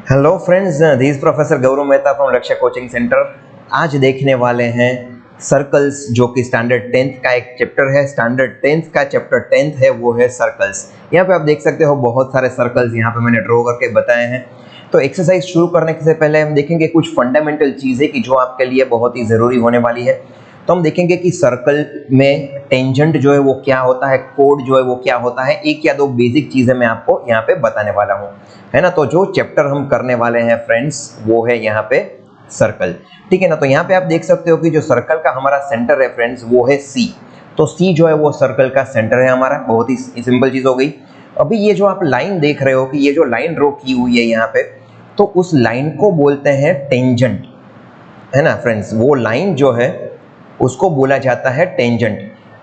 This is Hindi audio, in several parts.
Hello friends, this professor Gaurav Mehta from लक्ष्य कोचिंग सेंटर। आज देखने वाले हैं सर्कल्स, जो कि स्टैंडर्ड 10th का एक चैप्टर है। स्टैंडर्ड 10th का चैप्टर 10th है, वो है सर्कल्स। यहाँ पे आप देख सकते हो बहुत सारे सर्कल्स यहाँ पे मैंने ड्रॉ करके बताए हैं। तो एक्सरसाइज शुरू करने से पहले हम देखेंगे कुछ फंडामेंटल चीज़ें कि जो आपके लिए बहुत ही ज़रूरी होने वाली है। तो हम देखेंगे कि सर्कल में टेंजेंट जो है वो क्या होता है, कोड जो है वो क्या होता है। एक या दो बेसिक चीज़ें मैं आपको यहाँ पे बताने वाला हूँ, है ना। तो जो चैप्टर हम करने वाले हैं फ्रेंड्स, वो है यहाँ पे सर्कल, ठीक है ना। तो यहाँ पे आप देख सकते हो कि जो सर्कल का हमारा सेंटर है फ्रेंड्स, वो है सी। तो सी जो है वो सर्कल का सेंटर है हमारा। बहुत ही सिंपल चीज़ हो गई। अभी ये जो आप लाइन देख रहे हो कि ये जो लाइन ड्रॉ की हुई है यहाँ पे, तो उस लाइन को बोलते हैं टेंजेंट, है ना फ्रेंड्स। वो लाइन जो है उसको बोला जाता है टेंजेंट।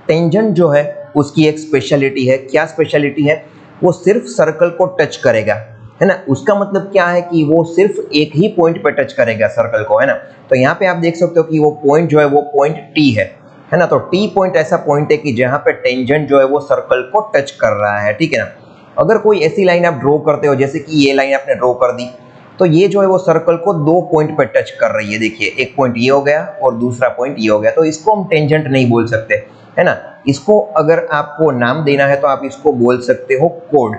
टेंजेंट जो है उसकी एक स्पेशलिटी है। क्या स्पेशलिटी है? वो सिर्फ सर्कल को टच करेगा, है ना। उसका मतलब क्या है कि वो सिर्फ एक ही पॉइंट पे टच करेगा सर्कल को, है ना। तो यहाँ पे आप देख सकते हो कि वो पॉइंट जो है वो पॉइंट टी है ना। तो टी पॉइंट ऐसा पॉइंट है कि जहाँ पे टेंजेंट जो है वो सर्कल को टच कर रहा है, ठीक है ना। अगर कोई ऐसी लाइन आप ड्रॉ करते हो, जैसे कि ये लाइन आपने ड्रॉ कर दी, तो ये जो है वो सर्कल को दो पॉइंट पर टच कर रही है। देखिए, एक पॉइंट ये हो गया और दूसरा पॉइंट ये हो गया। तो इसको हम टेंजेंट नहीं बोल सकते, है ना। इसको अगर आपको नाम देना है तो आप इसको बोल सकते हो कोड,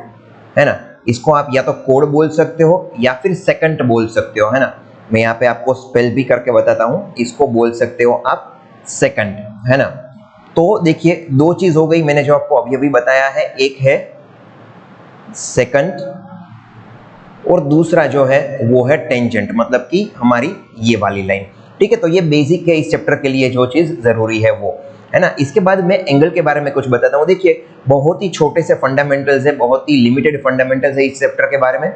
है ना। इसको आप या तो कोड बोल सकते हो या फिर सेकंड बोल सकते हो, है ना। मैं यहाँ पे आपको स्पेल भी करके बताता हूँ। इसको बोल सकते हो आप सेकंड, है ना। तो देखिए, दो चीज हो गई मैंने जो आपको अभी अभी बताया है। एक है सेकंड और दूसरा जो है वो है टेंजेंट, मतलब कि हमारी ये वाली लाइन, ठीक है। तो ये बेसिक है इस चैप्टर के लिए, जो चीज जरूरी है वो, है ना। इसके बाद मैं एंगल के बारे में कुछ बताता हूँ। देखिए, बहुत ही छोटे से फंडामेंटल्स है, बहुत ही लिमिटेड फंडामेंटल्स है इस चैप्टर के बारे में।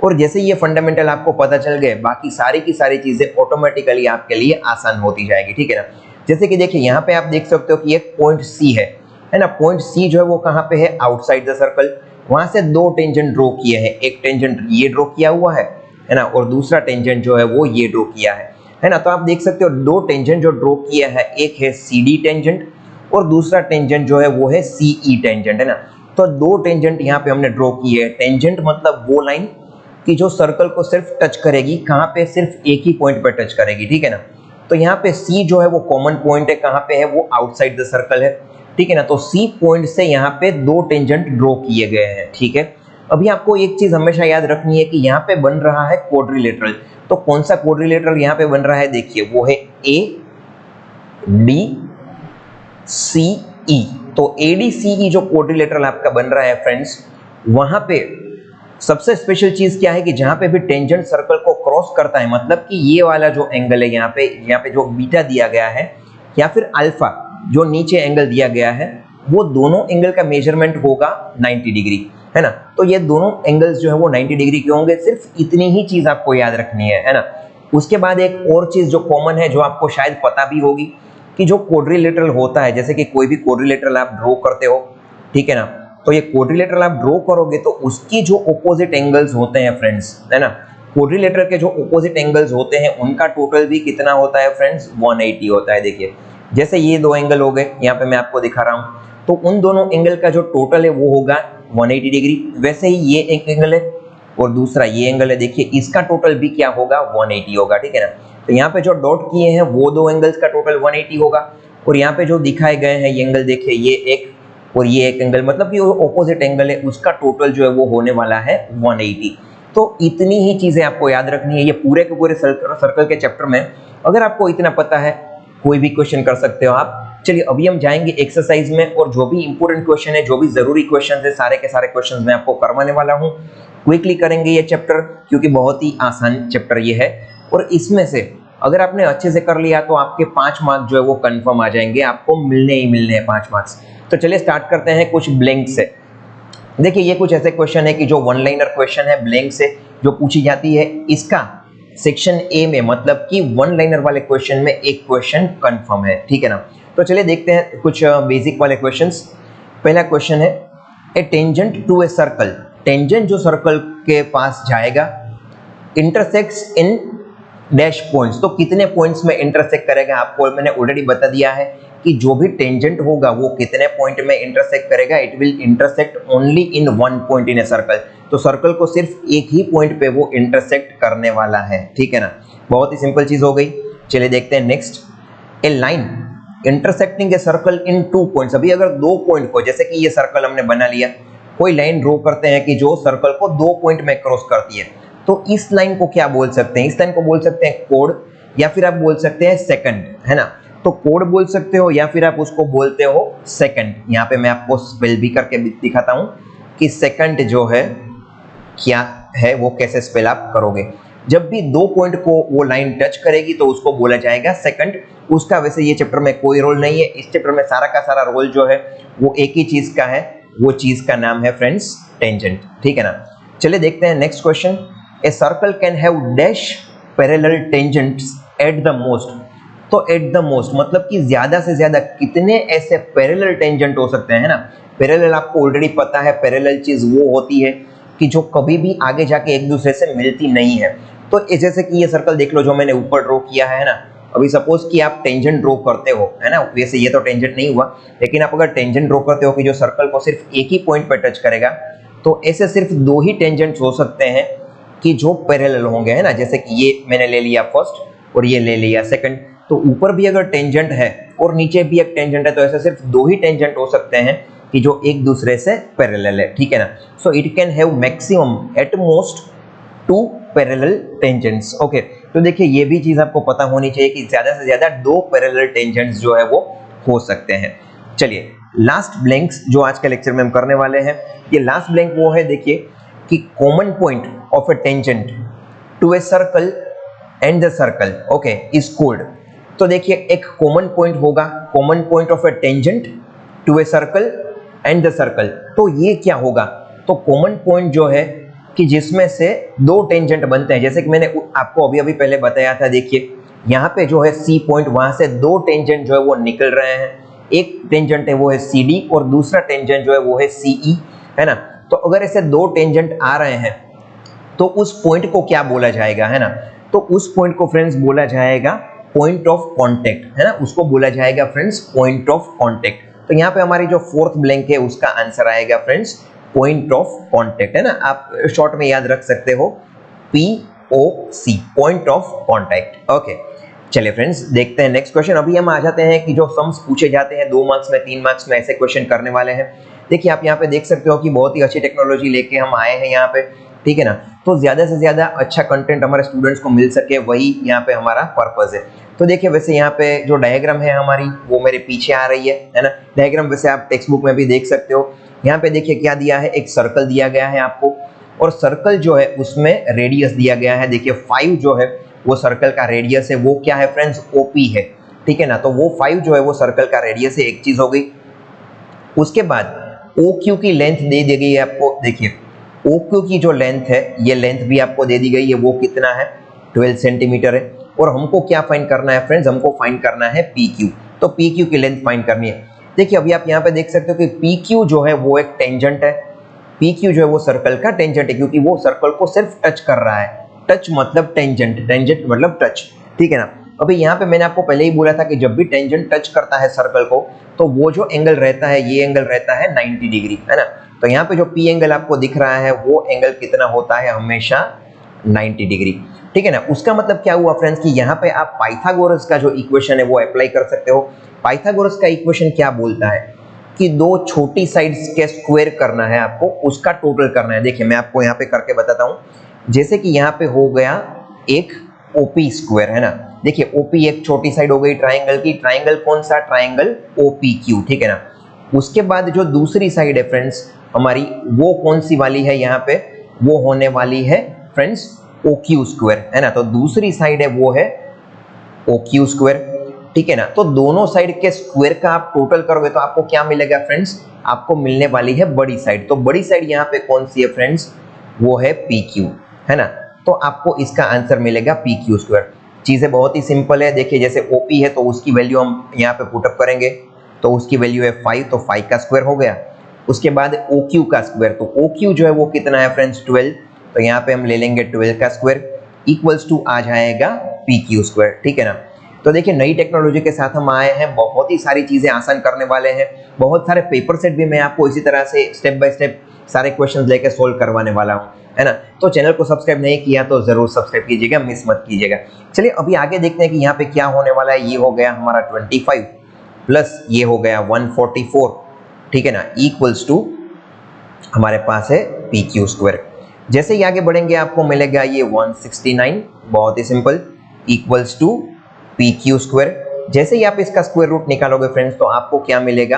और जैसे ये फंडामेंटल आपको पता चल गए, बाकी सारी की सारी चीजें ऑटोमेटिकली आपके लिए आसान होती जाएगी, ठीक है ना। जैसे कि देखिए, यहाँ पे आप देख सकते हो कि एक पॉइंट सी है ना। पॉइंट सी जो है वो कहाँ पे है? Outside the circle. वहां से दो टेंजेंट ड्रॉ किए हैं। एक टेंजेंट ये ड्रॉ किया हुआ है ना, और दूसरा टेंजेंट जो है वो ये ड्रॉ किया है ना। तो आप देख सकते हो दो टेंजेंट जो ड्रॉ किया है, एक है सी डी टेंजेंट और दूसरा टेंजेंट जो है वो है सी ई टेंजेंट, है ना। तो दो टेंजेंट यहाँ पे हमने ड्रॉ किए हैं। टेंजेंट मतलब वो लाइन कि जो सर्कल को सिर्फ टच करेगी, कहाँ पे? सिर्फ एक ही पॉइंट पे टच करेगी, ठीक है ना। तो यहाँ पे सी जो है वो कॉमन पॉइंट है। कहाँ पे है? वो आउटसाइड द सर्कल है, ठीक है ना। तो सी पॉइंट से यहाँ पे दो टेंजेंट ड्रॉ किए गए हैं, ठीक है। अभी आपको एक चीज हमेशा याद रखनी है कि यहाँ पे बन रहा है क्वाड्रिलेटरल। तो कौन सा क्वाड्रिलेटरल यहाँ पे बन रहा है? देखिए, वो है ए डी सी ई। तो ए डी सी ई जो क्वाड्रिलेटरल आपका बन रहा है फ्रेंड्स, वहां पे सबसे स्पेशल चीज क्या है कि जहां पे भी टेंजेंट सर्कल को क्रॉस करता है, मतलब कि ये वाला जो एंगल है यहाँ पे जो बीटा दिया गया है या फिर अल्फा जो नीचे एंगल दिया गया है, वो दोनों एंगल का मेजरमेंट होगा 90 डिग्री, है ना। तो ये दोनों एंगल्स जो है वो 90 डिग्री के होंगे। सिर्फ इतनी ही चीज आपको याद रखनी है ना। उसके बाद एक और चीज जो कॉमन है, जो आपको शायद पता भी होगी, कि जो क्वाड्रिलेटरल होता है, जैसे कि कोई भी क्वाड्रिलेटरल आप ड्रॉ करते हो, ठीक है ना। तो ये क्वाड्रिलेटरल आप ड्रॉ करोगे तो उसकी जो ऑपोजिट एंगल्स होते हैं फ्रेंड्स, है ना, क्वाड्रिलेटरल के जो ऑपोजिट एंगल्स होते हैं उनका टोटल भी कितना होता है फ्रेंड्स? 180 होता है। देखिए, जैसे ये दो एंगल हो गए, यहाँ पे मैं आपको दिखा रहा हूँ, तो उन दोनों एंगल का जो टोटल है वो होगा 180 डिग्री। वैसे ही ये एक एंगल है और दूसरा ये एंगल है। देखिए, इसका टोटल भी क्या होगा? 180 होगा, ठीक है ना। तो यहाँ पे जो डॉट किए हैं वो दो एंगल्स का टोटल 180 होगा। और यहाँ पे जो दिखाए गए हैं ये एंगल, देखिए, ये एक और ये एक एंगल, मतलब कि वो ऑपोजिट एंगल है, उसका टोटल जो है वो होने वाला है 180। तो इतनी ही चीजें आपको याद रखनी है। ये पूरे के पूरे सर्कल के चैप्टर में अगर आपको इतना पता है, कोई भी क्वेश्चन कर सकते हो आप। चलिए, अभी हम जाएंगे एक्सरसाइज में, और जो भी इंपॉर्टेंट क्वेश्चन है, जो भी जरूरी क्वेश्चन है, सारे के सारे क्वेश्चन मैं आपको करवाने वाला हूँ। क्विकली करेंगे ये चैप्टर, क्योंकि बहुत ही आसान चैप्टर ये है। और इसमें से अगर आपने अच्छे से कर लिया तो आपके 5 मार्क्स जो है वो कंफर्म आ जाएंगे, आपको मिलने ही मिलने हैं 5 मार्क्स। तो चलिए स्टार्ट करते हैं कुछ ब्लैंक से। देखिए, ये कुछ ऐसे क्वेश्चन है कि जो वन लाइनर क्वेश्चन है, ब्लैंक से जो पूछी जाती है। इसका सेक्शन ए में, मतलब कि वन लाइनर वाले क्वेश्चन में एक क्वेश्चन कंफर्म है, ठीक है ना। तो चलिए देखते हैं कुछ बेसिक वाले क्वेश्चंस। पहला क्वेश्चन है, a tangent to a circle. Tangent जो सर्कल के पास जाएगा, इंटरसेक्ट्स इन डैश पॉइंट्स। तो कितने पॉइंट्स में इंटरसेक्ट करेगा? आपको मैंने ऑलरेडी बता दिया है कि जो भी टेंजेंट होगा वो कितने पॉइंट में इंटरसेक्ट करेगा, it will intersect only in one point in a circle. तो सर्कल को सिर्फ एक ही पॉइंट पे वो इंटरसेक्ट करने वाला है, ठीक है ना। बहुत ही सिंपल चीज हो गई। चलिए देखते हैं next. A line intersecting a circle in 2 points. अभी अगर 2 पॉइंट को, जैसे कि ये सर्कल हमने बना लिया, कोई लाइन ड्रॉ करते हैं कि जो सर्कल को 2 पॉइंट में क्रॉस करती है, तो इस लाइन को क्या बोल सकते हैं? इस लाइन को बोल सकते हैं कोड, या फिर आप बोल सकते हैं सेकंड, है ना। तो कोड बोल सकते हो या फिर आप उसको बोलते हो सेकंड। यहाँ पे मैं आपको स्पेल भी करके दिखाता हूँ कि सेकंड जो है क्या है, वो कैसे स्पेल आप करोगे। जब भी 2 पॉइंट को वो लाइन टच करेगी तो उसको बोला जाएगा सेकंड। उसका वैसे ये चैप्टर में कोई रोल नहीं है, इस चैप्टर में सारा का सारा रोल जो है वो एक ही चीज का है, वो चीज का नाम है फ्रेंड्स टेंजेंट, ठीक है ना। चलिए देखते हैं next question. A circle can have dash parallel tangents at the most. तो एट द मोस्ट मतलब कि ज्यादा से ज्यादा कितने ऐसे पैरेलल टेंजेंट हो सकते हैं ना। पैरेलल आपको ऑलरेडी पता है, पैरेलल चीज वो होती है कि जो कभी भी आगे जाके एक दूसरे से मिलती नहीं है। तो जैसे कि ये सर्कल देख लो जो मैंने ऊपर ड्रॉ किया है ना। अभी सपोज कि आप टेंजेंट ड्रॉ करते हो, है ना, वैसे ये तो टेंजेंट नहीं हुआ, लेकिन आप अगर टेंजेंट ड्रॉ करते हो कि जो सर्कल को सिर्फ एक ही पॉइंट पर टच करेगा, तो ऐसे सिर्फ 2 ही टेंजेंट्स हो सकते हैं कि जो पैरेलल होंगे, है ना। जैसे कि ये मैंने ले लिया फर्स्ट और ये ले लिया सेकंड, तो ऊपर भी अगर टेंजेंट है और नीचे भी एक टेंजेंट है, तो ऐसे सिर्फ 2 ही टेंजेंट हो सकते हैं कि जो एक दूसरे से पैरेलल है, ठीक है ना। So it can have maximum at most 2 parallel tangents. Okay, तो देखिए ये भी चीज आपको पता होनी चाहिए कि ज्यादा से ज्यादा 2 पैरेलल टेंजेंट्स जो है वो हो सकते हैं। चलिए लास्ट ब्लैंक्स जो आज के लेक्चर में हम करने वाले हैं, ये लास्ट ब्लैंक वो है, देखिए कि common point of a tangent to a circle and the circle okay is called. तो देखिए एक कॉमन पॉइंट होगा, common point of a tangent to a circle and the circle. तो ये क्या होगा? तो कॉमन पॉइंट जो है कि जिसमें से 2 टेंजेंट बनते हैं, जैसे कि मैंने आपको अभी पहले बताया था। देखिए यहाँ पे जो है सी पॉइंट, वहां से 2 टेंजेंट जो है वो निकल रहे हैं। एक टेंजेंट है वो है सी डी और दूसरा टेंजेंट जो है वो है सी ई, है ना। तो अगर ऐसे 2 टेंजेंट आ रहे हैं तो उस पॉइंट को क्या बोला जाएगा, है ना। तो उस पॉइंट को फ्रेंड्स बोला जाएगा पॉइंट ऑफ कांटेक्ट, है ना। उसको बोला जाएगा फ्रेंड्स पॉइंट ऑफ कांटेक्ट। तो यहाँ पे हमारी जो 4th ब्लैंक है उसका आंसर आएगा फ्रेंड्स पॉइंट ऑफ कांटेक्ट, है ना। आप शॉर्ट में याद रख सकते हो POC, point of contact. Okay, चलिए फ्रेंड्स देखते हैं नेक्स्ट क्वेश्चन। अभी हम आ जाते हैं कि जो सम्स पूछे जाते हैं 2 मार्क्स में, 3 मार्क्स में, ऐसे क्वेश्चन करने वाले हैं। देखिए आप यहाँ पे देख सकते हो कि बहुत ही अच्छी टेक्नोलॉजी लेके हम आए हैं यहाँ पे, ठीक है ना। तो ज्यादा से ज्यादा अच्छा कंटेंट हमारे स्टूडेंट्स को मिल सके, वही यहाँ पे हमारा पर्पस है। तो देखिए वैसे यहाँ पे जो डायग्राम है हमारी वो मेरे पीछे आ रही है ना। डायग्राम वैसे आप टेक्स्ट बुक में भी देख सकते हो। यहाँ पे देखिए क्या दिया है, एक सर्कल दिया गया है आपको, और सर्कल जो है उसमें रेडियस दिया गया है। देखिए 5 जो है वो सर्कल का रेडियस है, वो क्या है फ्रेंड्स OP है, ठीक है ना। तो वो 5 जो है वो सर्कल का रेडियस है, एक चीज हो गई। उसके बाद OQ की लेंथ दे दी गई है आपको। देखिए OQ की जो लेंथ है, ये लेंथ भी आपको दे दी गई है, वो कितना है 12 सेंटीमीटर है। और हमको क्या फाइंड करना है फ्रेंड्स, हमको फाइंड करना है PQ। तो PQ की लेंथ फाइंड करनी है। देखिए अभी आप यहाँ पे देख सकते हो कि PQ जो है वो एक टेंजेंट है। PQ जो है वो सर्कल का टेंजेंट है, क्योंकि वो सर्कल को सिर्फ टच कर रहा है। टच मतलब टेंजेंट, टेंजेंट मतलब टच, ठीक है ना। अभी यहाँ पे मैंने आपको पहले ही बोला था कि जब भी टेंजेंट टच करता है सर्कल को, तो वो जो एंगल रहता है, ये एंगल रहता है 90 डिग्री, है ना। तो यहाँ पे जो P एंगल आपको दिख रहा है वो एंगल कितना होता है, हमेशा 90 डिग्री, ठीक है ना। उसका मतलब क्या हुआ फ्रेंड्स कि यहाँ पे आप पाइथागोरस का जो इक्वेशन है वो अप्लाई कर सकते हो। पाइथागोरस का इक्वेशन क्या बोलता है कि 2 छोटी साइड्स के स्क्वायर करना है आपको, उसका टोटल करना है। देखिए मैं आपको यहाँ पे करके बताता हूँ। जैसे कि यहाँ पे हो गया एक OP स्क्वायर, है ना। देखिए OP एक छोटी साइड हो गई ट्राइंगल की। ट्राइंगल कौन सा, ट्राइंगल OPQ, ठीक है ना। उसके बाद जो दूसरी साइड है फ्रेंड्स हमारी, वो कौन सी वाली है यहाँ पे, वो होने वाली है फ्रेंड्स OQ स्क्वायर, है ना। तो दूसरी साइड है वो है OQ स्क्वायर, ठीक है ना। तो दोनों साइड के स्क्वायर का आप टोटल करोगे तो आपको क्या मिलेगा फ्रेंड्स, आपको मिलने वाली है बड़ी साइड। तो बड़ी साइड यहाँ पे कौन सी है फ्रेंड्स, वो है PQ, है ना। तो आपको इसका आंसर मिलेगा PQ स्क्वायर। चीजें बहुत ही सिंपल है। देखिए जैसे OP है तो उसकी वैल्यू हम यहाँ पे पुटअप करेंगे, तो उसकी वैल्यू है 5, तो 5 का स्क्वायर हो गया। उसके बाद OQ का स्क्वायर, तो OQ जो है वो कितना है फ्रेंड्स 12, तो यहाँ पे हम ले लेंगे 12 का स्क्वायर इक्वल्स टू आ जाएगा PQ स्क्वायर, ठीक है ना। तो देखिए नई टेक्नोलॉजी के साथ हम आए हैं, बहुत ही सारी चीजें आसान करने वाले हैं, बहुत सारे पेपर सेट भी मैं आपको इसी तरह से स्टेप बाय स्टेप सारे क्वेश्चंस लेकर सोल्व करवाने वाला हूं, है ना। तो चैनल को सब्सक्राइब नहीं किया तो जरूर सब्सक्राइब कीजिएगा, मिस मत कीजिएगा। चलिए अभी आगे देखते हैं कि यहाँ पे क्या होने वाला है। ये हो गया हमारा 25 प्लस ये हो गया 144, ठीक है ना, इक्वल्स टू हमारे पास है पी क्यू स्क्वायर। जैसे ही आगे बढ़ेंगे आपको मिलेगा ये 169, बहुत ही simple, equals to P Q square. जैसे ही आप इसका स्क्वायर रूट निकालोगे फ्रेंड्स तो आपको क्या मिलेगा,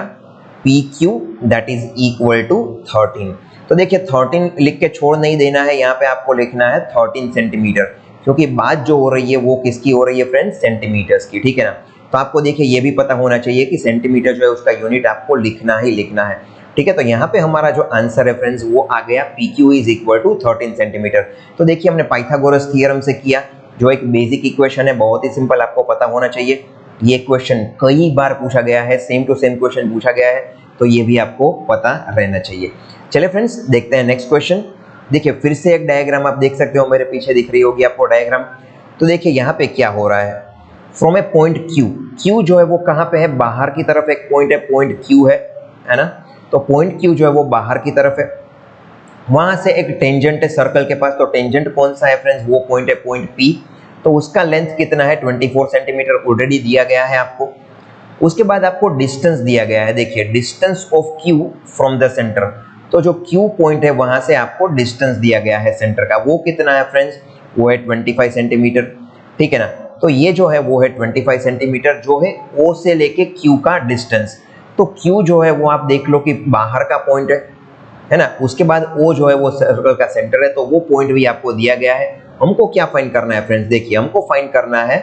P Q that is equal to 13। तो देखिए 13 लिख के छोड़ नहीं देना है, यहाँ पे आपको लिखना है 13 सेंटीमीटर, क्योंकि बात जो हो रही है वो किसकी हो रही है फ्रेंड्स, सेंटीमीटर्स की, ठीक है ना। तो आपको देखिए ये भी पता होना चाहिए कि सेंटीमीटर जो है उसका यूनिट आपको लिखना ही लिखना है, ठीक है। तो यहाँ पे हमारा जो आंसर है फ्रेंड्स वो आ गया P Q is equal to 13 centimetre. तो देखिए हमने पाइथागोरस थ्योरम से किया, जो एक बेसिक इक्वेशन है, बहुत ही सिंपल, आपको पता होना चाहिए। ये क्वेश्चन कई बार पूछा गया है, सेम टू सेम क्वेश्चन पूछा गया है, तो ये भी आपको पता रहना चाहिए। चलिए फ्रेंड्स देखते हैं नेक्स्ट क्वेश्चन। देखिए फिर से एक डायग्राम आप देख सकते हो, मेरे पीछे दिख रही होगी आपको डायग्राम। तो देखिए यहाँ पे क्या हो रहा है, from A point Q, Q जो है वो कहाँ पे है, बाहर की तरफ एक पॉइंट है, पॉइंट क्यू है ना। तो पॉइंट क्यू जो है वो बाहर की तरफ है, वहां से एक टेंजेंट है सर्कल के पास। तो टेंजेंट कौन सा है फ्रेंड्स, वो पॉइंट है पॉइंट पी। तो उसका लेंथ कितना है, 24 सेंटीमीटर ऑलरेडी दिया गया है आपको। उसके बाद आपको डिस्टेंस दिया गया है, देखिए distance of Q from the centre. तो जो क्यू पॉइंट है वहां से आपको डिस्टेंस दिया गया है सेंटर का, वो कितना है फ्रेंड्स, वो है 25 सेंटीमीटर, ठीक है ना। तो ये जो है वो है 25 सेंटीमीटर, जो है ओ से लेके क्यू का डिस्टेंस। तो क्यू जो है वो आप देख लो कि बाहर का पॉइंट है ना। उसके बाद ओ जो है वो सर्कल का सेंटर है, तो वो पॉइंट भी आपको दिया गया है। हमको क्या फाइंड करना है फ्रेंड्स, देखिए हमको फाइंड करना है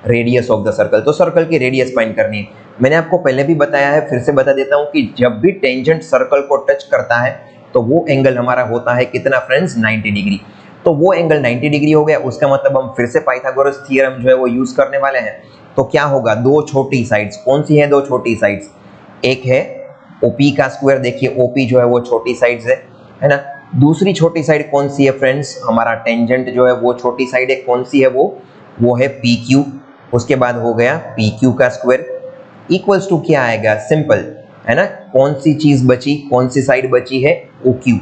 रेडियस ऑफ द सर्कल। तो सर्कल की रेडियस फाइंड करनी है। मैंने आपको पहले भी बताया है, फिर से बता देता हूं कि जब भी टेंजेंट सर्कल को टच करता है तो वो एंगल हमारा होता है कितना फ्रेंड्स, 90 डिग्री। तो वो एंगल 90 डिग्री हो गया, उसका मतलब हम फिर से पाइथागोरस थ्योरम जो है वो यूज करने वाले हैं। तो क्या होगा, दो छोटी साइड्स, कौन सी है दो छोटी साइड्स, एक है ओपी का स्क्वायर, देखिए ओपी जो है वो छोटी साइड्स है ना। दूसरी छोटी साइड कौन सी है फ्रेंड्स, हमारा टेंजेंट जो है वो छोटी साइड है, कौन सी है वो है पी क्यू। उसके बाद हो गया पी क्यू का स्क्वायर इक्वल्स टू क्या आएगा, सिंपल है ना, कौन सी चीज बची, कौन सी साइड बची है, ओ क्यू।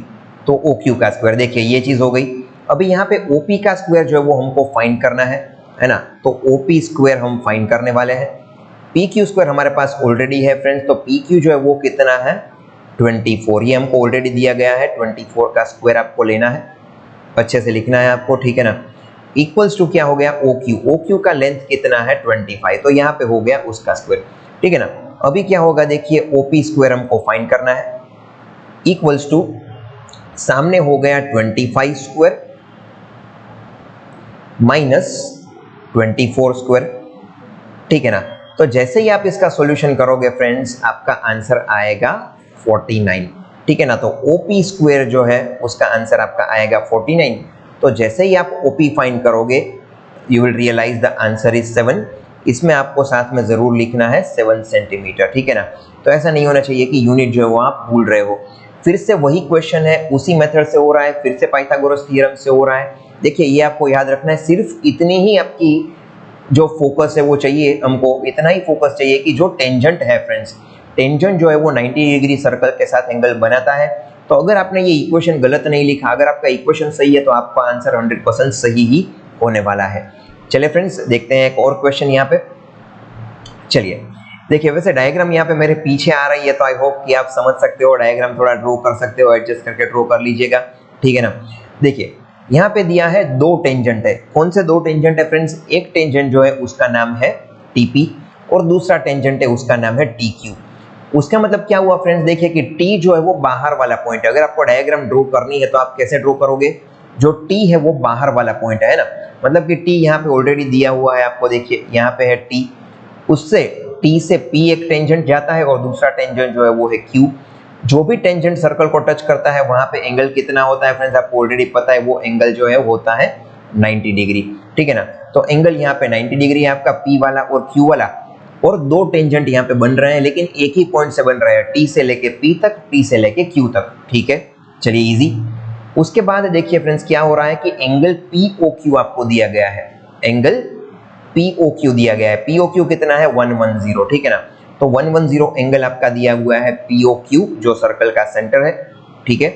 तो ओ क्यू का स्क्वायर, देखिए ये चीज हो गई। अभी यहाँ पे ओपी का स्क्वायर जो है वो हमको फाइंड करना है ना। तो ओपी स्क्वायर हम फाइंड करने वाले हैं। पी क्यू स्क्वायर हमारे पास ऑलरेडी है फ्रेंड्स, तो पी क्यू जो है वो कितना है, 24, ये हमको ऑलरेडी दिया गया है। 24 का स्क्वायर आपको लेना है, अच्छे से लिखना है आपको, ठीक है ना। इक्वल्स टू क्या हो गया, ओ क्यू, ओ क्यू का लेंथ कितना है 25, तो यहाँ पे हो गया उसका स्क्वायर, ठीक है ना। अभी क्या होगा, देखिए ओपी स्क्वायर हमको फाइंड करना है, इक्वल्स टू सामने हो गया 25 स्क्वायर माइनस 24 स्क्वायर, ठीक है ना। तो जैसे ही आप इसका सॉल्यूशन करोगे फ्रेंड्स, आपका आंसर आएगा 49, ठीक है ना। तो ओपी स्क्वायर जो है उसका आंसर आपका आएगा 49। तो जैसे ही आप ओपी फाइंड करोगे, you will realise the answer is 7। इसमें आपको साथ में जरूर लिखना है 7 सेंटीमीटर, ठीक है ना। तो ऐसा नहीं होना चाहिए कि यूनिट जो है वो आप भूल रहे हो। फिर से वही क्वेश्चन है, उसी मेथड से हो रहा है, फिर से पाइथागोरस थ्योरम से हो रहा है। देखिए ये आपको याद रखना है, सिर्फ इतनी ही आपकी जो फोकस है वो चाहिए, हमको इतना ही फोकस चाहिए कि जो टेंजेंट है फ्रेंड्स, टेंजेंट जो है वो 90 डिग्री सर्कल के साथ एंगल बनाता है। तो अगर आपने ये इक्वेशन गलत नहीं लिखा, अगर आपका इक्वेशन सही है तो आपका आंसर 100% सही ही होने वाला है। चलिए फ्रेंड्स देखते हैं एक और क्वेश्चन यहाँ पे। चलिए देखिए, वैसे डायग्राम यहाँ पे मेरे पीछे आ रही है, तो आई होप कि आप समझ सकते हो, डायग्राम थोड़ा ड्रॉ कर सकते हो, एडजस्ट करके ड्रॉ कर लीजिएगा, ठीक है ना। देखिए यहाँ पे दिया है दो टेंजेंट है, कौन से दो टेंजेंट है फ्रेंड्स, एक टेंजेंट जो है उसका नाम है टीपी और दूसरा टेंजेंट है उसका नाम है टी क्यू। उसका मतलब क्या हुआ फ्रेंड्स, देखिए कि टी जो है वो बाहर वाला पॉइंट है। अगर आपको डायग्राम ड्रॉ करनी है तो आप कैसे ड्रॉ करोगे, जो टी है वो बाहर वाला पॉइंट है ना, मतलब कि टी यहाँ पे ऑलरेडी दिया हुआ है आपको, देखिए यहाँ पे है टी, उससे टी से पी एक टेंजेंट जाता है और दूसरा टेंजेंट जो है वो है क्यू। जो भी टेंजेंट सर्कल को टच करता है वहां पे एंगल कितना होता है फ्रेंड्स, आपको ऑलरेडी पता है, वो एंगल जो है होता है 90 डिग्री, ठीक है ना। तो एंगल यहाँ पे 90 डिग्री है आपका, पी वाला और क्यू वाला, और दो टेंजेंट यहाँ पे बन रहे हैं, लेकिन एक ही पॉइंट से बन रहे हैं, टी से लेके पी तक, टी से लेके क्यू तक, ठीक है। चलिए इजी। उसके बाद देखिए फ्रेंड्स क्या हो रहा है कि एंगल पी ओ क्यू आपको दिया गया है, एंगल POQ दिया गया है। POQ कितना है 110, ठीक है ना। तो 110 एंगल आपका दिया हुआ है POQ जो सर्कल का सेंटर है, ठीक है।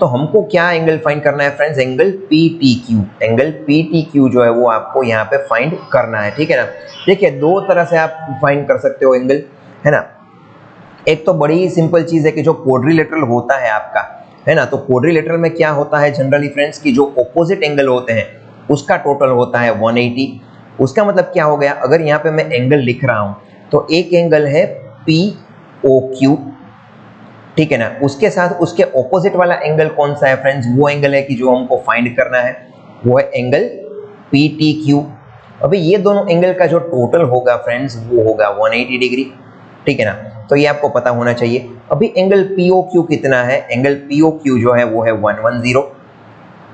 तो हमको क्या एंगल फाइंड करना है friends, angle PTQ। Angle PTQ जो है वो आपको यहाँ पे फाइंड करना है, ठीक है ना। देखिए दो तरह से आप फाइंड कर सकते हो एंगल, है ना। एक तो बड़ी ही सिंपल चीज है कि जो क्वाड्रिलेटरल होता है आपका, है ना, तो क्वाड्रिलेटरल में क्या होता है जनरली फ्रेंड्स की जो ऑपोजिट एंगल होते हैं उसका टोटल होता है 180। उसका मतलब क्या हो गया, अगर यहाँ पे मैं एंगल लिख रहा हूं तो एक एंगल है POQ, ठीक है ना, उसके साथ उसके ऑपोजिट वाला एंगल कौन सा है फ्रेंड्स, वो एंगल है कि जो हमको फाइंड करना है, वो है एंगल PTQ। अभी ये दोनों एंगल का जो टोटल होगा फ्रेंड्स वो होगा 180 डिग्री, ठीक है ना। तो ये आपको पता होना चाहिए। अभी एंगल POQ कितना है, एंगल POQ जो है वो है 110,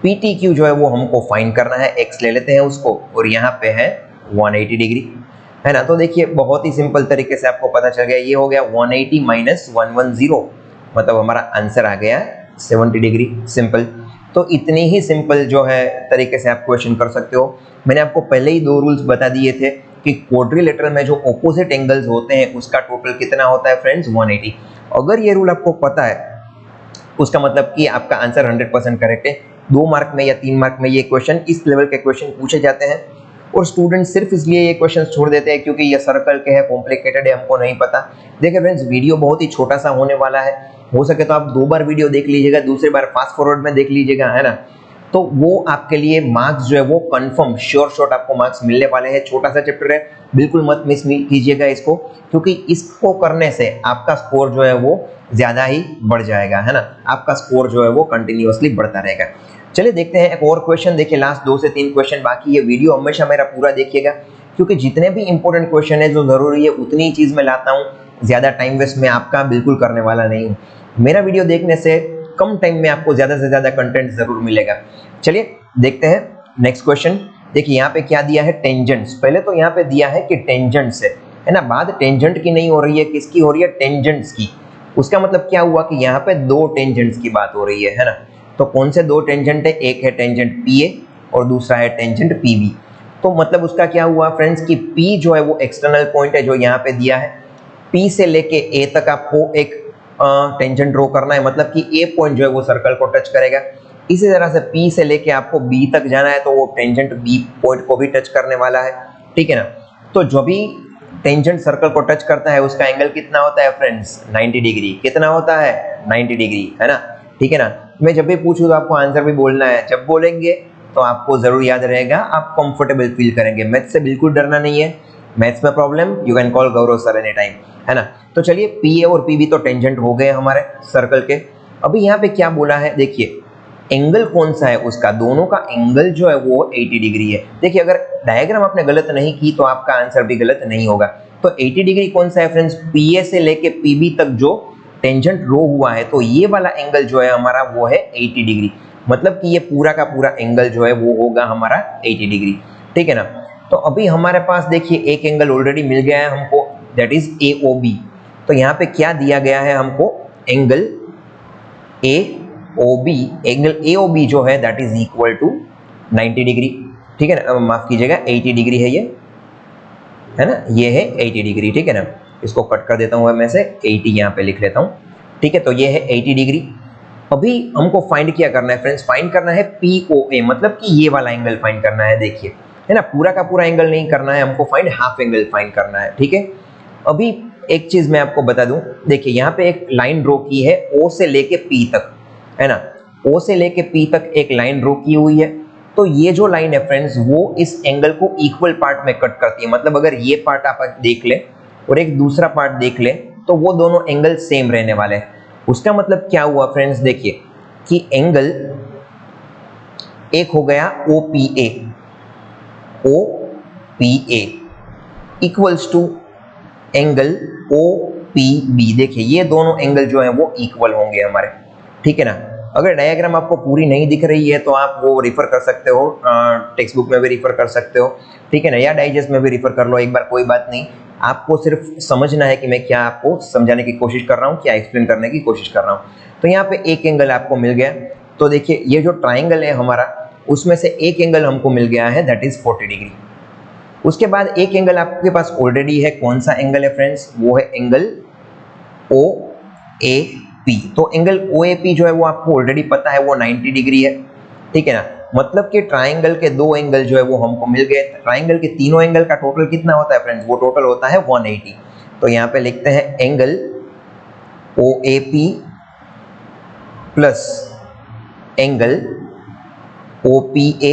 PTQ जो है वो हमको फाइंड करना है, x ले लेते हैं उसको, और यहाँ पे है 180 डिग्री, है ना। तो देखिए बहुत ही सिंपल तरीके से आपको पता चल गया, ये हो गया 180 माइनस 110, मतलब हमारा आंसर आ गया 70 डिग्री, सिंपल। तो इतनी ही सिंपल जो है तरीके से आप क्वेश्चन कर सकते हो। मैंने आपको पहले ही दो रूल्स बता दिए थे कि क्वाड्रिलेटरल में जो ऑपोजिट एंगल्स होते हैं उसका टोटल कितना होता है फ्रेंड्स 180। अगर ये रूल आपको पता है उसका मतलब कि आपका आंसर 100% करेक्ट है। 2 मार्क में या 3 मार्क में ये क्वेश्चन, इस लेवल के क्वेश्चन पूछे जाते हैं और स्टूडेंट सिर्फ इसलिए ये क्वेश्चन छोड़ देते हैं क्योंकि ये सर्कल के है, कॉम्प्लिकेटेड है, हमको नहीं पता। देखिए फ्रेंड्स वीडियो बहुत ही छोटा सा होने वाला है, हो सके तो आप 2 बार वीडियो देख लीजिएगा, दूसरी बार फास्ट फॉरवर्ड में देख लीजिएगा, है ना। तो वो आपके लिए मार्क्स जो है वो कंफर्म श्योर शॉट आपको मार्क्स मिलने वाले हैं। छोटा सा चैप्टर है, बिल्कुल मत मिस कीजिएगा इसको, क्योंकि इसको करने से आपका स्कोर जो है वो ज्यादा ही बढ़ जाएगा, है ना। आपका स्कोर जो है वो कंटिन्यूअसली बढ़ता रहेगा। चलिए देखते हैं एक और क्वेश्चन। देखिए लास्ट 2 से 3 क्वेश्चन बाकी, ये वीडियो हमेशा मेरा पूरा देखिएगा क्योंकि जितने भी इंपॉर्टेंट क्वेश्चन है जो जरूरी है उतनी ही चीज मैं लाता हूँ, ज्यादा टाइम वेस्ट मैं आपका बिल्कुल करने वाला नहीं हूँ। मेरा वीडियो देखने से कम टाइम में आपको ज्यादा से ज्यादा कंटेंट जरूर मिलेगा। चलिए देखते हैं नेक्स्ट क्वेश्चन। देखिए यहाँ पे क्या दिया है, टेंजेंट्स। पहले तो यहाँ पे दिया है कि टेंजेंट्स है ना, बात टेंजेंट की नहीं हो रही है, किसकी हो रही है, टेंजेंट्स की। उसका मतलब क्या हुआ कि यहाँ पे 2 टेंजेंट्स की बात हो रही है ना। तो कौन से 2 टेंजेंट है, एक है टेंजेंट PA और दूसरा है टेंजेंट PB। तो मतलब उसका क्या हुआ फ्रेंड्स कि P जो है वो एक्सटर्नल पॉइंट है जो यहाँ पे दिया है, P से लेके A तक आपको एक टेंजेंट ड्रॉ करना है, मतलब कि A पॉइंट जो है वो सर्कल को टच करेगा। इसी तरह से P से लेके आपको B तक जाना है तो वो टेंजेंट B पॉइंट को भी टच करने वाला है, ठीक है ना। तो जो भी टेंजेंट सर्कल को टच करता है उसका एंगल कितना होता है फ्रेंड्स, 90 डिग्री। कितना होता है, 90 डिग्री, है ना, ठीक है ना। मैं जब भी पूछूं तो आपको आंसर भी बोलना है, जब बोलेंगे तो आपको जरूर याद रहेगा, आप कंफर्टेबल फील करेंगे। मैथ्स से बिल्कुल डरना नहीं है, मैथ्स में problem you can call Gaurav sir any time, है ना। तो चलिए PA और PB तो टेंजेंट हो गए हमारे सर्कल के। अभी यहाँ पे क्या बोला है, देखिए एंगल कौन सा है उसका, दोनों का एंगल जो है वो 80 डिग्री है। देखिए अगर डायग्राम आपने गलत नहीं की तो आपका आंसर भी गलत नहीं होगा। तो 80 डिग्री कौन सा है फ्रेंड्स, PA से लेके PB तक जो टेंजेंट रो हुआ है, तो ये वाला एंगल जो है हमारा वो है 80 डिग्री। मतलब कि ये पूरा का पूरा एंगल जो है वो होगा हमारा 80 डिग्री, ठीक है ना। तो अभी हमारे पास देखिए एक एंगल ऑलरेडी मिल गया है हमको, दैट इज AOB। तो यहाँ पे क्या दिया गया है हमको, एंगल AOB, एंगल AOB जो है that is equal to 90 degree, ठीक है ना, माफ कीजिएगा 80 डिग्री है ये, है ना, ये है 80 डिग्री, ठीक है ना। इसको कट कर देता हूँ मैं से 80 यहाँ पे लिख लेता हूँ, ठीक है। तो ये है 80 डिग्री। अभी हमको फाइंड क्या करना है फ्रेंड्स, फाइंड करना है POA, मतलब कि ये वाला एंगल फाइंड करना है। देखिए है ना, पूरा का पूरा एंगल नहीं करना है हमको, फाइंड हाफ एंगल फाइंड करना है, ठीक है। अभी एक चीज मैं आपको बता दूं, देखिए यहाँ पे एक लाइन ड्रॉ की है O से लेके P तक, है ना, O से लेके P तक एक लाइन ड्रॉ की हुई है। तो ये जो लाइन है फ्रेंड्स वो इस एंगल को इक्वल पार्ट में कट करती है। मतलब अगर ये पार्ट आप देख ले और एक दूसरा पार्ट देख ले तो वो दोनों एंगल सेम रहने वाले हैं। उसका मतलब क्या हुआ फ्रेंड्स, देखिए कि एंगल एक हो गया OPA equals to angle OPB। देखिए ये दोनों एंगल जो है वो इक्वल होंगे हमारे, ठीक है ना। अगर डायग्राम आपको पूरी नहीं दिख रही है तो आप वो रिफर कर सकते हो, टेक्स्ट बुक में भी रिफर कर सकते हो, ठीक है ना, या डाइजेस्ट में भी रिफर कर लो एक बार, कोई बात नहीं। आपको सिर्फ समझना है कि मैं क्या आपको समझाने की कोशिश कर रहा हूँ, क्या एक्सप्लेन करने की कोशिश कर रहा हूँ। तो यहाँ पे एक एंगल आपको मिल गया। तो देखिए ये जो ट्राइंगल है हमारा उसमें से एक एंगल हमको मिल गया है दैट इज 40 डिग्री, उसके बाद एक एंगल आपके पास ऑलरेडी है, कौन सा एंगल है फ्रेंड्स, वो है एंगल ओ ए पी। तो एंगल ओ ए पी जो है वो आपको ऑलरेडी पता है, वो 90 डिग्री है, ठीक है ना। मतलब कि ट्राइंगल के दो एंगल जो है वो हमको मिल गए। ट्राइंगल के तीनों एंगल का टोटल कितना होता है फ्रेंड्स, वो टोटल होता है 180। तो यहाँ पे लिखते हैं angle O A P plus angle O P A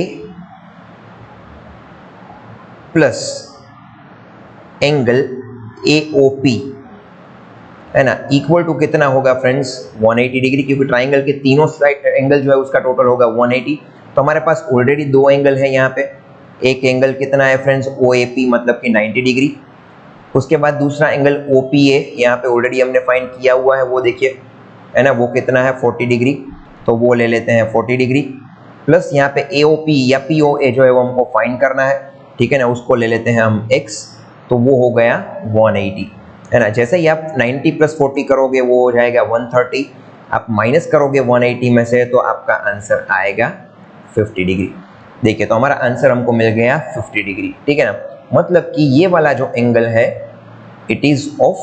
plus angle A O P, है ना, इक्वल टू कितना होगा फ्रेंड्स, 180 डिग्री, क्योंकि ट्राइंगल के तीनों साइड एंगल जो है उसका टोटल होगा 180। तो हमारे पास ऑलरेडी दो एंगल है यहाँ पे। एक एंगल कितना है फ्रेंड्स, ओ ए पी, मतलब कि 90 डिग्री। उसके बाद दूसरा एंगल ओ पी ए, यहाँ पे ऑलरेडी हमने फाइंड किया हुआ है, वो देखिए, है ना, वो कितना है 40 डिग्री। तो वो ले लेते हैं 40 डिग्री, प्लस यहाँ पे ए ओ पी या पी ओ ए जो है वो हमको फाइंड करना है, ठीक है ना, उसको ले लेते हैं हम x। तो वो हो गया 180, है ना। जैसे ही आप 90 प्लस 40 करोगे वो हो जाएगा 130, आप माइनस करोगे 180 में से तो आपका आंसर आएगा 50 डिग्री। देखिए, तो हमारा आंसर हमको मिल गया 50 डिग्री, ठीक है ना। मतलब कि ये वाला जो एंगल है इट इज ऑफ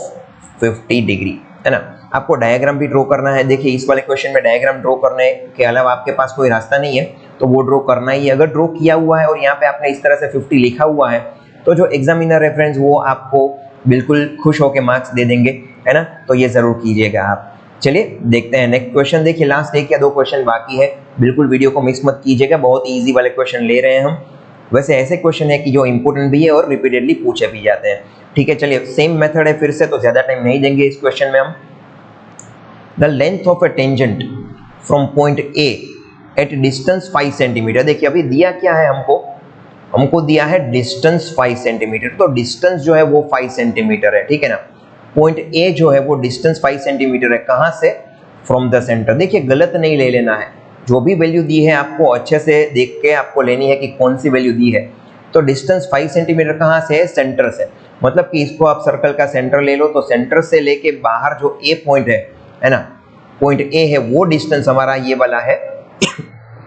50 डिग्री, है ना। आपको डायग्राम भी ड्रॉ करना है। देखिए, इस वाले क्वेश्चन में डायग्राम ड्रॉ करने के अलावा आपके पास कोई रास्ता नहीं है, तो वो ड्रॉ करना ही है। अगर ड्रॉ किया हुआ है और यहाँ पे आपने इस तरह से 50 लिखा हुआ है, तो जो एग्जामिनर है फ्रेंड्स वो आपको बिल्कुल खुश होकर मार्क्स दे देंगे, है ना। तो ये जरूर कीजिएगा आप। चलिए देखते हैं नेक्स्ट क्वेश्चन। देखिए, लास्ट एक या दो क्वेश्चन बाकी है, बिल्कुल वीडियो को मिस मत कीजिएगा, बहुत ईजी वाले क्वेश्चन ले रहे हैं हम। वैसे ऐसे क्वेश्चन है कि जो इंपॉर्टेंट भी है और रिपीटेडली पूछे भी जाते हैं, ठीक है। चलिए, सेम मेथड है फिर से, तो ज्यादा टाइम नहीं देंगे इस क्वेश्चन में हम। The length of a tangent from point A at distance 5 centimetre. देखिए, अभी दिया क्या है हमको दिया है डिस्टेंस 5 सेंटीमीटर। तो डिस्टेंस जो है वो 5 सेंटीमीटर है, ठीक है ना। पॉइंट ए जो है वो डिस्टेंस 5 सेंटीमीटर है, कहाँ से, फ्रॉम द सेंटर। देखिए, गलत नहीं ले लेना है, जो भी वैल्यू दी है आपको अच्छे से देख के आपको लेनी है कि कौन सी वैल्यू दी है। तो डिस्टेंस 5 सेंटीमीटर कहाँ से है, सेंटर से। मतलब कि इसको आप सर्कल का सेंटर ले लो, तो सेंटर से लेके बाहर जो ए पॉइंट है ना, पॉइंट ए है, वो डिस्टेंस हमारा ये वाला है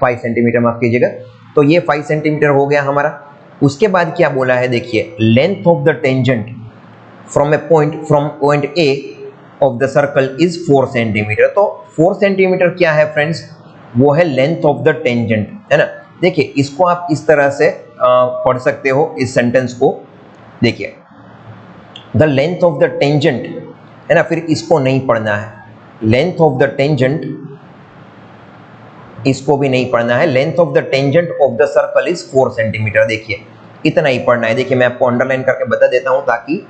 5 सेंटीमीटर, माफ कीजिएगा। तो ये 5 सेंटीमीटर हो गया हमारा। उसके बाद क्या बोला है, देखिए, length of the tangent from point A of the circle is 4 centimetre. तो 4 सेंटीमीटर क्या है फ्रेंड्स, वो है लेंथ ऑफ द टेंजेंट, है ना। देखिए, इसको आप इस तरह से पढ़ सकते हो इस सेंटेंस को। देखिए, the length of the tangent, है ना, फिर इसको नहीं पढ़ना है, लेंथ ऑफ द टेंजेंट, इसको भी नहीं पढ़ना है। Length of the tangent of the circle is 4 centimetre. देखिए, इतना ही पढ़ना है। देखिए, मैं आपको अंडरलाइन करके बता देता हूं ताकि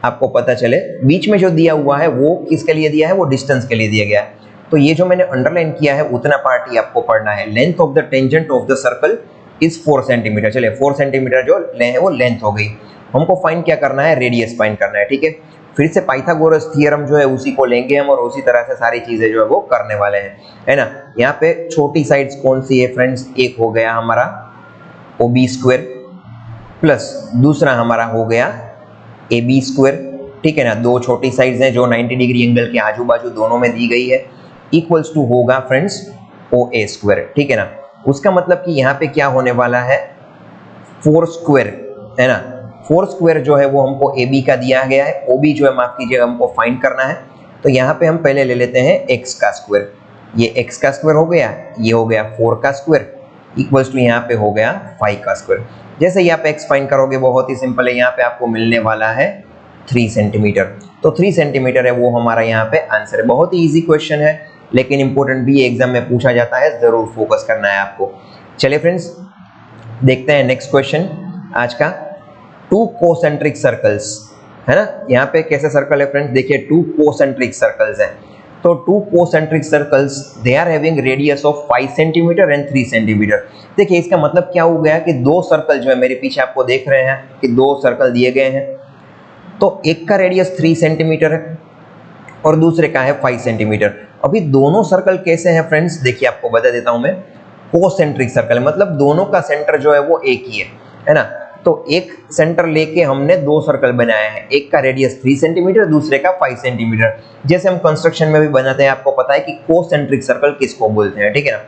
आपको पता चले। बीच में जो दिया हुआ है वो किसके लिए दिया है, वो डिस्टेंस के लिए दिया गया है। तो ये जो मैंने अंडरलाइन किया है उतना पार्ट ही आपको पढ़ना है। Length of the tangent of the circle is 4 centimetre. चलिए, 4 सेंटीमीटर जो है वो लेंथ हो गई। हमको फाइंड क्या करना है, रेडियस फाइंड करना है, ठीक है। फिर से पाइथागोरस थ्योरम जो है उसी को लेंगे हम और उसी तरह से सारी चीजें जो है वो करने वाले हैं, है ना। यहाँ पे छोटी साइड्स कौन सी है फ्रेंड्स, एक हो गया हमारा OB स्क्वायर प्लस दूसरा हमारा हो गया AB स्क्वायर, ठीक है ना। दो छोटी साइड्स हैं जो 90 डिग्री एंगल के आजू बाजू दोनों में दी गई है, इक्वल्स टू होगा फ्रेंड्स OA स्क्वायर, ठीक है ना। उसका मतलब कि यहाँ पे क्या होने वाला है, 4 स्क्वायर, है ना। 4 स्क्वायर जो है वो हमको AB का दिया गया है, OB जो है माफ कीजिएगा हमको फाइंड करना है। तो यहाँ पे हम पहले ले लेते हैं x का स्क्वायर। ये x का स्क्वायर हो गया, ये हो गया 4 का स्क्वायर, इक्वल्स टू यहाँ पे हो गया 5 का स्क्वायर। जैसे ही आप x फाइंड करोगे बहुत ही सिंपल है, यहाँ पे आपको मिलने वाला है 3 सेंटीमीटर। तो 3 सेंटीमीटर है वो हमारा यहाँ पे आंसर है। बहुत ही ईजी क्वेश्चन है, लेकिन इंपॉर्टेंट भी एग्जाम में पूछा जाता है, जरूर फोकस करना है आपको। चलिए फ्रेंड्स, देखते हैं नेक्स्ट क्वेश्चन आज का। 2 कोसेंट्रिक सर्कल्स, है ना। यहाँ पे कैसे सर्कल है फ्रेंड्स, देखिए 2 कोसेंट्रिक सर्कल्स हैं। तो 2 concentric circles they are having radius of 5 centimetre and 3 centimetre. देखिए, इसका मतलब क्या हो गया कि दो सर्कल जो है मेरे पीछे आपको देख रहे हैं कि दो सर्कल दिए गए हैं। तो एक का रेडियस 3 सेंटीमीटर है और दूसरे का है 5 सेंटीमीटर। अभी दोनों सर्कल कैसे हैं फ्रेंड्स, देखिए आपको बता देता हूं मैं। कोसेंट्रिक सर्कल है, मतलब दोनों का सेंटर जो है वो एक ही है ना। तो एक सेंटर लेके हमने दो सर्कल बनाए हैं, एक का रेडियस 3 सेंटीमीटर, दूसरे का 5 सेंटीमीटर। जैसे हम कंस्ट्रक्शन में भी बनाते हैं, आपको पता है कि कोसेंट्रिक सर्कल किसको बोलते हैं, ठीक है ना।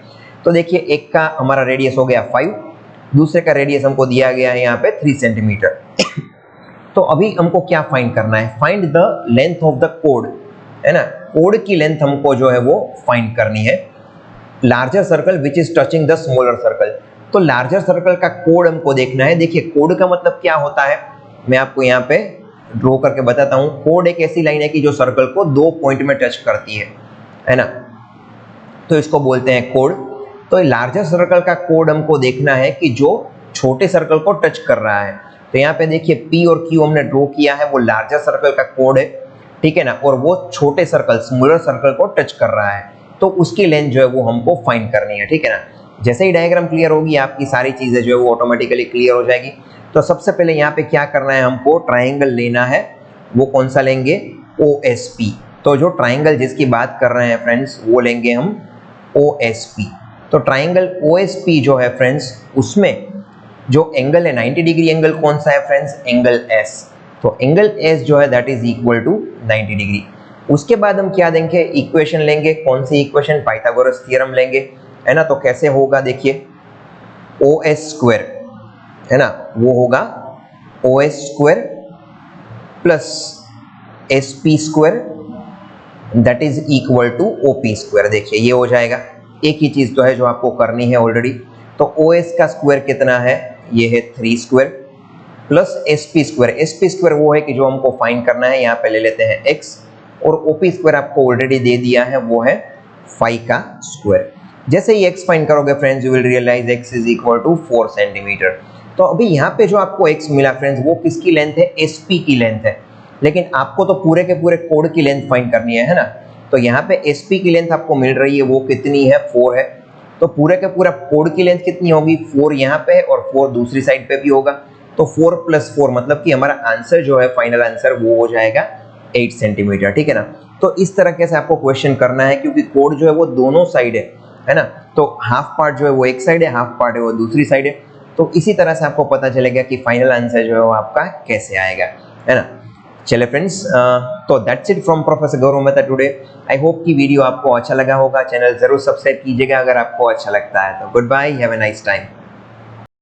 तो देखिए, एक का हमारा रेडियस हो गया 5, दूसरे का रेडियस हमको दिया गया है यहाँ पे 3 सेंटीमीटर। तो अभी हमको क्या फाइंड करना है, find the length of the code, है ना, कोड की लेंथ हमको जो है वो फाइंड करनी है। Larger circle which is touching the smaller circle, तो लार्जर सर्कल का कोड हमको देखना है। देखिए कोड का मतलब क्या होता है, मैं आपको यहाँ पे ड्रॉ करके बताता हूँ। कोड एक ऐसी लाइन है कि जो सर्कल को 2 पॉइंट में टच करती है ना, तो इसको बोलते हैं कोड। तो लार्जर सर्कल का कोड हमको देखना है कि जो छोटे सर्कल को टच कर रहा है। तो यहाँ पे देखिए P और Q हमने ड्रॉ किया है, वो लार्जर सर्कल का कोड है, ठीक है ना, और वो छोटे सर्कल स्मॉलर सर्कल को टच कर रहा है, तो उसकी लेंथ जो है वो हमको फाइंड करनी है, ठीक है ना। जैसे ही डायग्राम क्लियर होगी आपकी सारी चीजें जो है वो ऑटोमेटिकली क्लियर हो जाएगी। तो सबसे पहले यहाँ पे क्या करना है, हमको ट्राइंगल लेना है। वो कौन सा लेंगे, OSP। तो जो ट्राइंगल जिसकी बात कर रहे हैं फ्रेंड्स वो लेंगे हम OSP। तो ट्राइंगल OSP जो है फ्रेंड्स, उसमें जो एंगल है 90 डिग्री एंगल कौन सा है फ्रेंड्स, एंगल S। तो एंगल S जो है that is equal to 90 degree. उसके बाद हम क्या देंगे, इक्वेशन लेंगे। कौन सी इक्वेशन, पाइथागोरस थ्योरम लेंगे, है ना। तो कैसे होगा, देखिए OS स्क्वायर, है ना, वो होगा OS square plus SP square that is equal to OP square. देखिए ये हो जाएगा, एक ही चीज तो है जो आपको करनी है ऑलरेडी। तो OS का स्क्वायर कितना है, ये है 3 square plus SP square. SP square वो है कि जो हमको फाइंड करना है, यहाँ पे ले लेते हैं x, और OP स्क्वायर आपको ऑलरेडी दे दिया है, वो है 5 का स्क्वायर। जैसे ही x फाइंड करोगे friends, you will realise x is equal to 4 centimetre. तो अभी यहाँ पे जो आपको x मिला फ्रेंड्स, वो किसकी लेंथ है, SP की लेंथ है, लेकिन आपको तो पूरे के पूरे कोड की लेंथ फाइंड करनी है ना। तो यहाँ पे SP की लेंथ आपको मिल रही है, वो कितनी है, 4 है। तो पूरे के पूरा कोड की लेंथ कितनी होगी, 4 यहाँ पे और 4 दूसरी साइड पे भी होगा। तो 4 + 4 मतलब कि हमारा आंसर जो है, फाइनल आंसर वो हो जाएगा 8 सेंटीमीटर, ठीक है ना। तो इस तरीके से आपको क्वेश्चन करना है, क्योंकि कोड जो है वो दोनों साइड है ना। तो हाफ पार्ट जो है वो एक साइड है, हाफ पार्ट है वो दूसरी साइड है। तो इसी तरह से आपको पता चलेगा कि फाइनल आंसर जो है वो आपका कैसे आएगा, है ना। चले फ्रेंड्स, तो that's it from professor Gaurav Mehta today. I hope कि वीडियो आपको अच्छा लगा होगा। चैनल जरूर सब्सक्राइब कीजिएगा अगर आपको अच्छा लगता है। तो goodbye, have a nice time.